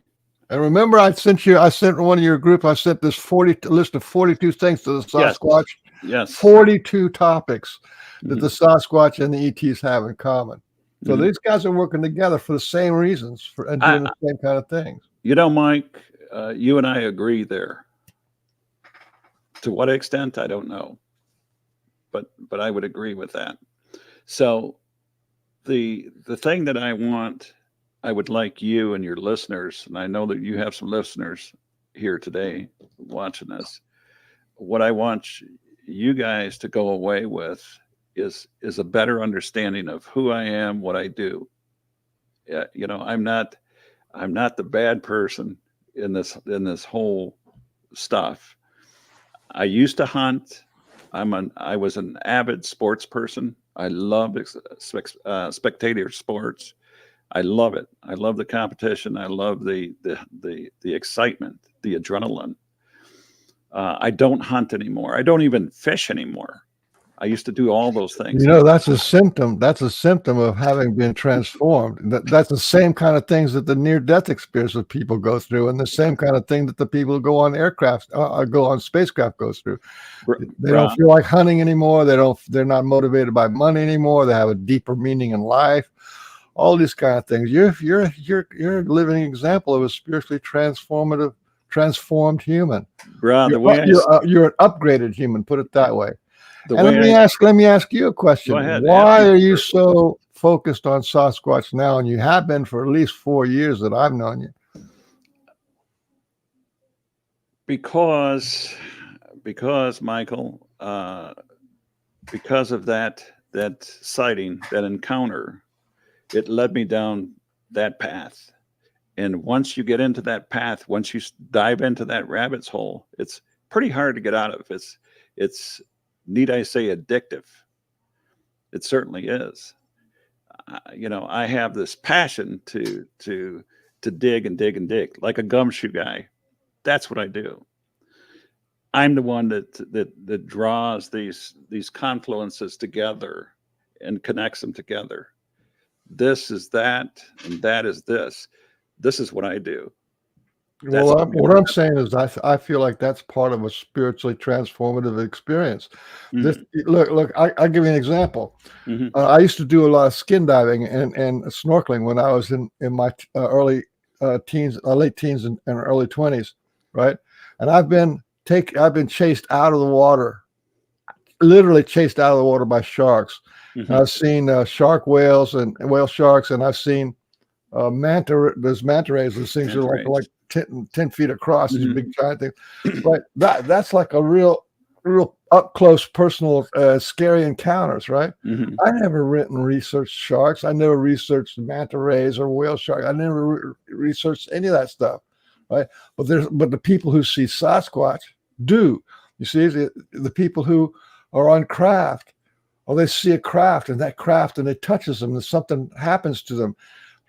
And remember, I sent one of your group, I sent this list of 42 things to the Sasquatch. Yes. 42 topics that the Sasquatch and the ETs have in common. So these guys are working together for the same reasons and doing the same kind of things. You know, Mike, you and I agree there. To what extent, I don't know. But I would agree with that. So the thing that I would like you and your listeners, and I know that you have some listeners here today watching this, what I want you guys to go away with is a better understanding of who I am, what I do. You know, I'm not the bad person in this whole stuff. I used to hunt. I was an avid sports person. I love spectator sports. I love it. I love the competition. I love the excitement, the adrenaline. I don't hunt anymore. I don't even fish anymore. I used to do all those things. You know, that's a symptom. That's a symptom of having been transformed. That's the same kind of things that the near-death experience of people go through, and the same kind of thing that the people who go on aircraft, go on spacecraft goes through. They don't feel like hunting anymore. They're not motivated by money anymore. They have a deeper meaning in life. All these kind of things. You're a living example of a spiritually transformed human. You're an upgraded human. Put it that way. And let me ask you a question. Go ahead. Why are you so focused on Sasquatch now? And you have been for at least 4 years that I've known you. Because Michael, because of that sighting, that encounter, it led me down that path. And once you get into that path, once you dive into that rabbit's hole, it's pretty hard to get out of. It's need I say addictive? It certainly is. You know, I have this passion to to dig and dig and dig like a gumshoe guy. That's what I do. I'm the one that draws these confluences together and connects them together. This is that, and that is this. This is what I do. Well, what I'm saying is, I feel like that's part of a spiritually transformative experience. This look, I'll give you an example. I used to do a lot of skin diving and snorkeling when I was in my early teens, late teens and early 20s, right? And I've been chased out of the water, literally chased out of the water by sharks. I've seen shark whales and whale sharks, and I've seen there's manta rays. Those things are like 10 feet across, these big giant things. But that's like a real up close, personal, scary encounters, right? I never researched sharks. I never researched manta rays or whale sharks. I never researched any of that stuff, right? But the people who see Sasquatch do. You see, the people who are on craft, or they see a craft and it touches them and something happens to them.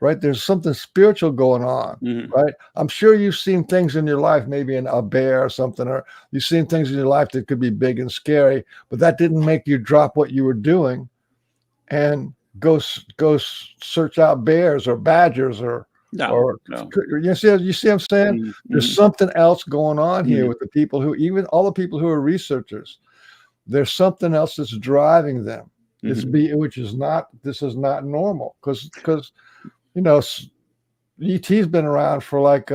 Right, there's something spiritual going on, right? I'm sure you've seen things in your life, maybe in a bear or something, or you've seen things in your life that could be big and scary, but that didn't make you drop what you were doing and go search out bears or badgers or you see what I'm saying? There's something else going on here with the people even all the people who are researchers. There's something else that's driving them. This is not normal because you know, ET's been around for like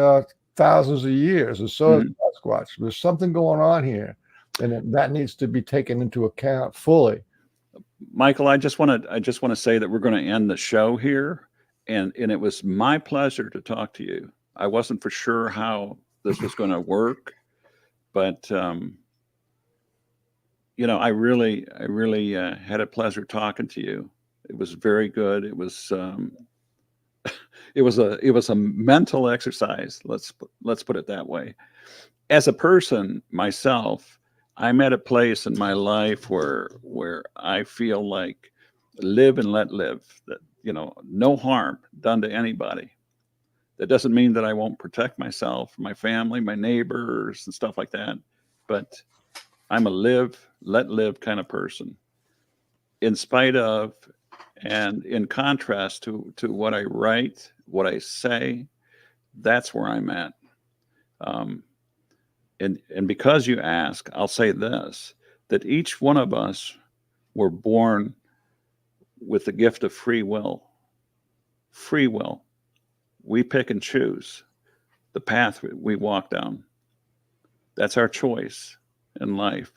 thousands of years, and so is Sasquatch. There's something going on here, and that needs to be taken into account fully. Michael, I just want to say that we're going to end the show here, and it was my pleasure to talk to you. I wasn't for sure how this was going to work, but you know, I really had a pleasure talking to you. It was very good. It was. It was a mental exercise. Let's put it that way. As a person myself, I'm at a place in my life where I feel like live and let live. That, you know, no harm done to anybody. That doesn't mean that I won't protect myself, my family, my neighbors, and stuff like that. But I'm a live, let live kind of person. In spite of and in contrast to what I write, what I say, that's where I'm at. And because you ask, I'll say this, that each one of us were born with the gift of free will. Free will. We pick and choose the path we walk down. That's our choice in life.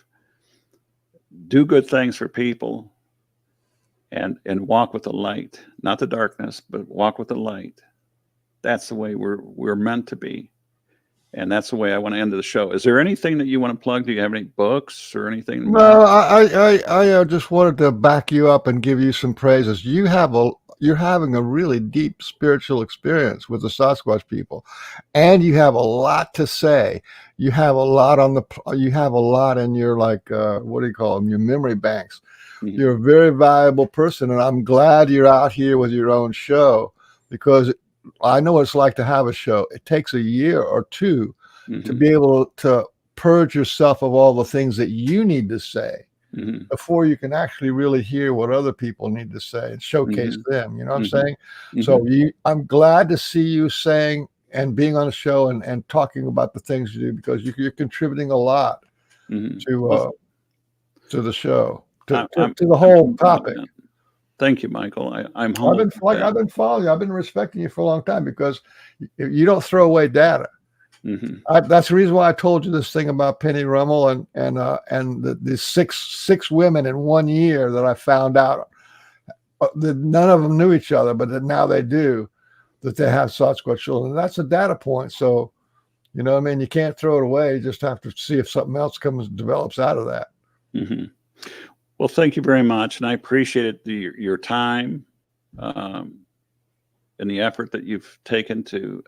Do good things for people. And walk with the light, not the darkness, but walk with the light. That's the way we're meant to be, and that's the way I want to end the show. Is there anything that you want to plug? Do you have any books or anything? No, I just wanted to back you up and give you some praises. You're having a really deep spiritual experience with the Sasquatch people, and you have a lot to say. You have a lot in your what do you call them? Your memory banks. You're a very valuable person, and I'm glad you're out here with your own show, because I know what it's like to have a show. It takes a year or two to be able to purge yourself of all the things that you need to say before you can actually really hear what other people need to say and showcase them. You know what I'm saying? So I'm glad to see you saying and being on a show and talking about the things you do, because you're contributing a lot to the show. To the whole topic. Thank you, Michael. I'm humbled. I've been following you. I've been respecting you for a long time, because you don't throw away data. That's the reason why I told you this thing about Penny Rummel and the six women in 1 year that I found out that none of them knew each other, but that now they do, that they have Sasquatch children. That's a data point. So, you know what I mean? You can't throw it away. You just have to see if something else develops out of that. Well, thank you very much, and I appreciate your time and the effort that you've taken to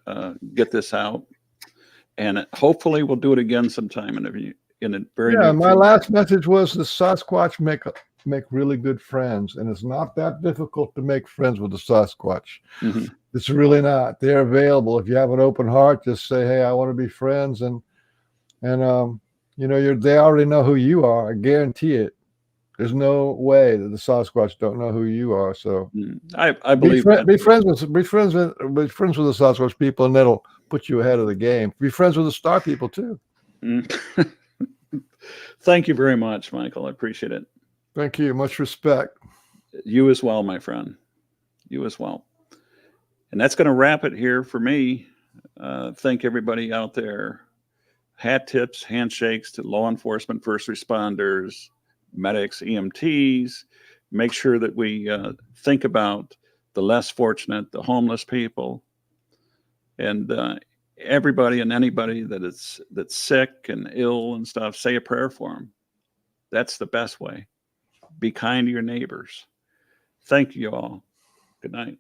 get this out. And hopefully, we'll do it again sometime in a very near my future. last message was the Sasquatch make really good friends, and it's not that difficult to make friends with the Sasquatch. Mm-hmm. It's really not. They're available. If you have an open heart, just say, "Hey, I want to be friends," and they already know who you are. I guarantee it. There's no way that the Sasquatch don't know who you are. So I believe be friends with the Sasquatch people, and that'll put you ahead of the game. Be friends with the star people too. Thank you very much, Michael. I appreciate it. Thank you. Much respect. You as well, my friend. You as well. And that's going to wrap it here for me. Thank everybody out there. Hat tips, handshakes to law enforcement, first responders, medics, EMTs. Make sure that we think about the less fortunate, the homeless people, and everybody and anybody that's sick and ill and stuff. Say a prayer for them. That's the best way. Be kind to your neighbors. Thank you all. Good night.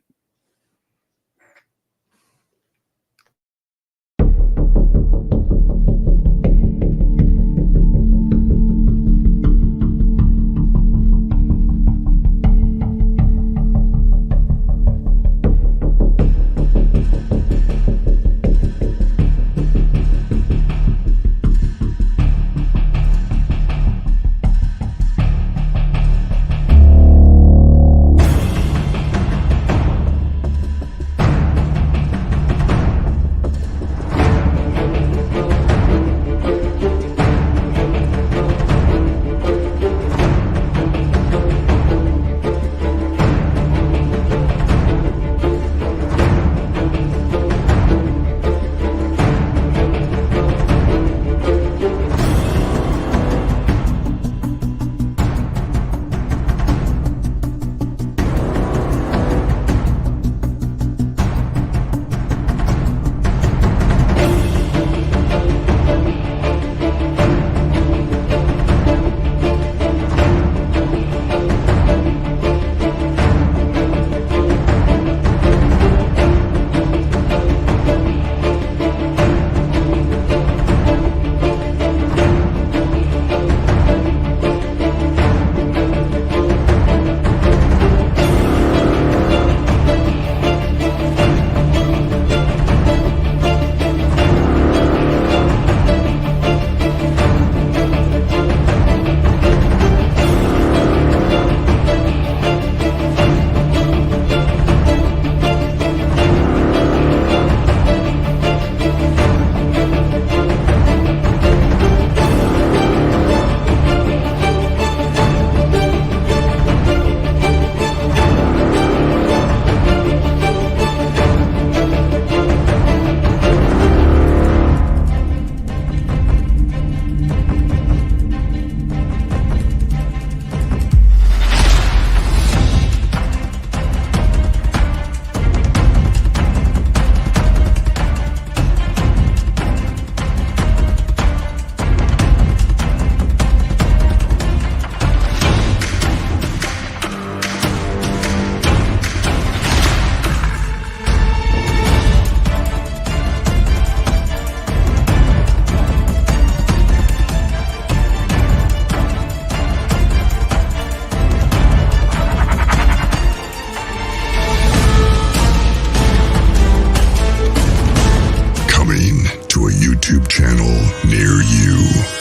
YouTube channel near you.